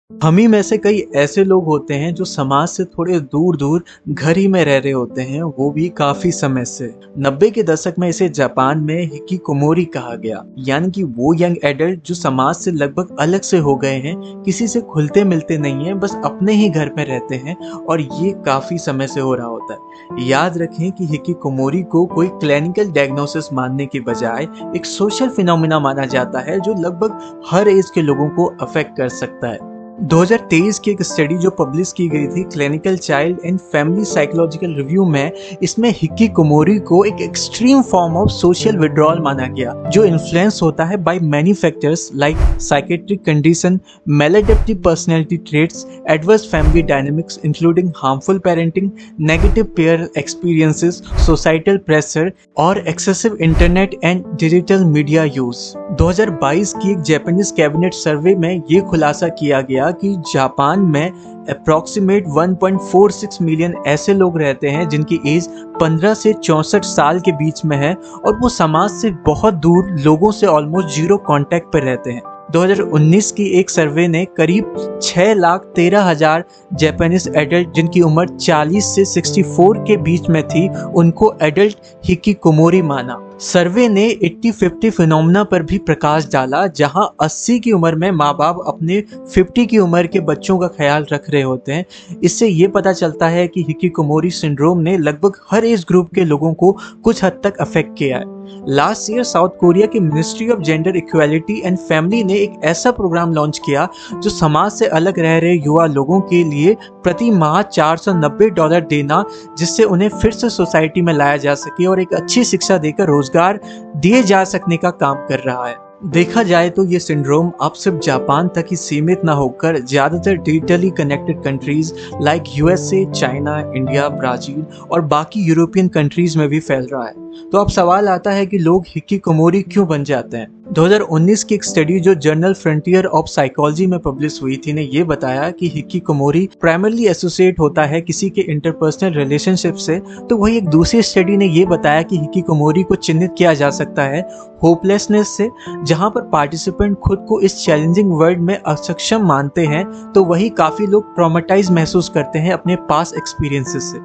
हम ही में से कई ऐसे लोग होते हैं जो समाज से थोड़े दूर दूर घर ही में रह रहे होते हैं, वो भी काफी समय से। 90 के दशक में इसे जापान में हिकिकोमोरी कहा गया, यानी कि वो यंग एडल्ट जो समाज से लगभग अलग से हो गए हैं, किसी से खुलते मिलते नहीं है, बस अपने ही घर में रहते हैं और ये काफी समय से हो रहा होता है। याद रखें कि हिकिकोमोरी को कोई क्लिनिकल डायग्नोसिस मानने के बजाय एक सोशल फिनोमिना माना जाता है जो लगभग हर एज के लोगों को अफेक्ट कर सकता है। 2023 की एक स्टडी जो पब्लिश की गई थी clinical child and family psychological review में, इसमें हिकिकोमोरी को एक extreme form of social withdrawal माना गया जो इन्फ्लुएंस होता है by many factors like psychiatric condition, maladaptive personality traits, adverse family dynamics including harmful parenting, negative peer experiences, societal pressure और excessive internet and digital media use. 2022 की एक Japanese cabinet सर्वे में ये खुलासा किया गया कि जापान में अप्रॉक्सीमेट 1.46 मिलियन ऐसे लोग रहते हैं जिनकी एज 15 से 64 साल के बीच में है और वो समाज से बहुत दूर लोगों से ऑलमोस्ट जीरो कांटेक्ट पर रहते हैं। 2019 की एक सर्वे ने करीब 6,13,000 जापानीज एडल्ट जिनकी उम्र 40 से 64 के बीच में थी, उनको एडल्ट हिकिकोमोरी माना। सर्वे ने 80-50 फिनोमेना पर भी प्रकाश डाला, जहां 80 की उम्र में माँ बाप अपने 50 की उम्र के बच्चों का ख्याल रख रहे होते हैं। इससे ये पता चलता है कि हिकिकोमोरी सिंड्रोम ने लगभग हर एज ग्रुप के लोगों को कुछ हद तक अफेक्ट किया है। लास्ट ईयर साउथ कोरिया की ministry of gender equality and family ने एक ऐसा प्रोग्राम लॉन्च किया जो समाज से अलग रह रहे युवा लोगों के लिए प्रति माह $490 देना, जिससे उन्हें फिर से सोसाइटी में लाया जा सके और एक अच्छी शिक्षा देकर रोजगार दिए जा सकने का काम कर रहा है। देखा जाए तो ये सिंड्रोम अब सिर्फ जापान तक ही सीमित न होकर ज्यादातर digitally connected countries like USA, China, India, Brazil और बाकी यूरोपियन कंट्रीज में भी फैल रहा है। तो अब सवाल आता है कि लोग हिकिकोमोरी क्यों बन जाते हैं। 2019 की एक स्टडी जो जर्नल फ्रंटियर ऑफ साइकोलॉजी में पब्लिश हुई थी ने ये बताया कि हिकिकोमोरी प्राइमरली एसोसिएट होता है किसी के इंटरपर्सनल रिलेशनशिप से। तो वही एक दूसरी स्टडी ने ये बताया कि हिकिकोमोरी को चिन्हित किया जा सकता है होपलेसनेस से, जहां पर पार्टिसिपेंट खुद को इस चैलेंजिंग वर्ल्ड में असक्षम मानते हैं। तो वही काफी लोग ट्रॉमेटाइज महसूस करते हैं अपने पास एक्सपीरियंसेस से।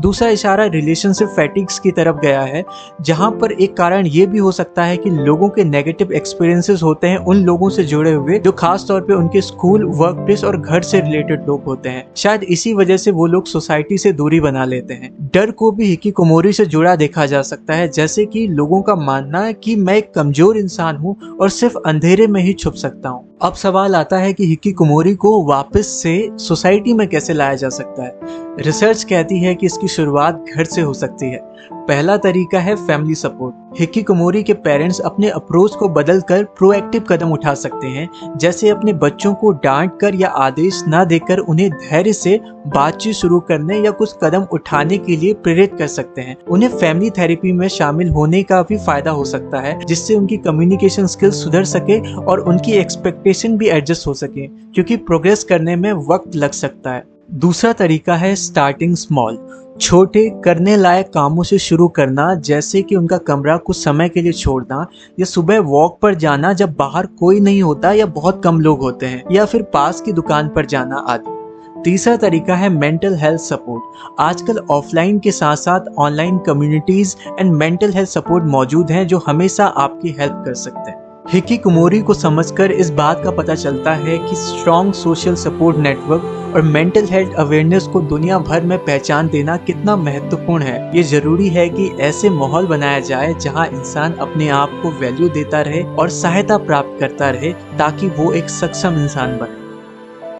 दूसरा इशारा रिलेशनशिप फैटिग्स की तरफ गया है, जहां पर एक कारण ये भी हो सकता है कि लोगों के नेगेटिव एक्सपीरियंसेस होते हैं उन लोगों से जुड़े हुए जो खास तौर पे उनके स्कूल, वर्क प्लेस और घर से रिलेटेड लोग होते हैं। शायद इसी वजह से वो लोग सोसाइटी से दूरी बना लेते हैं। डर को भी हिकिकोमोरी से जुड़ा देखा जा सकता है, जैसे कि लोगों का मानना है कि मैं एक कमजोर इंसान हूँ और सिर्फ अंधेरे में ही छुप सकता हूँ। अब सवाल आता है कि हिकिकोमोरी को वापस से सोसाइटी में कैसे लाया जा सकता है। रिसर्च कहती है कि इसकी शुरुआत घर से हो सकती है। पहला तरीका है फैमिली सपोर्ट। हिकिकोमोरी के पेरेंट्स अपने अप्रोच को बदलकर प्रोएक्टिव कदम उठा सकते हैं, जैसे अपने बच्चों को डांट कर या आदेश न देकर उन्हें धैर्य से बातचीत शुरू करने या कुछ कदम उठाने के लिए प्रेरित कर सकते हैं। उन्हें फैमिली थेरेपी में शामिल होने का भी फायदा हो सकता है, जिससे उनकी कम्युनिकेशन स्किल्स सुधर सके और उनकी एक्सपेक्टेशन भी एडजस्ट हो सके, क्योंकि प्रोग्रेस करने में वक्त लग सकता है। दूसरा तरीका है स्टार्टिंग स्मॉल। छोटे करने लायक कामों से शुरू करना, जैसे कि उनका कमरा कुछ समय के लिए छोड़ना या सुबह वॉक पर जाना जब बाहर कोई नहीं होता या बहुत कम लोग होते हैं, या फिर पास की दुकान पर जाना आदि। तीसरा तरीका है मेंटल हेल्थ सपोर्ट। आजकल ऑफलाइन के साथ साथ online communities and mental health support मौजूद हैं जो हमेशा आपकी हेल्प कर सकते हैं। हिकिकोमोरी को समझकर इस बात का पता चलता है कि स्ट्रॉन्ग सोशल सपोर्ट नेटवर्क और मेंटल हेल्थ अवेयरनेस को दुनिया भर में पहचान देना कितना महत्वपूर्ण है। ये जरूरी है कि ऐसे माहौल बनाया जाए जहां इंसान अपने आप को वैल्यू देता रहे और सहायता प्राप्त करता रहे, ताकि वो एक सक्षम इंसान बने।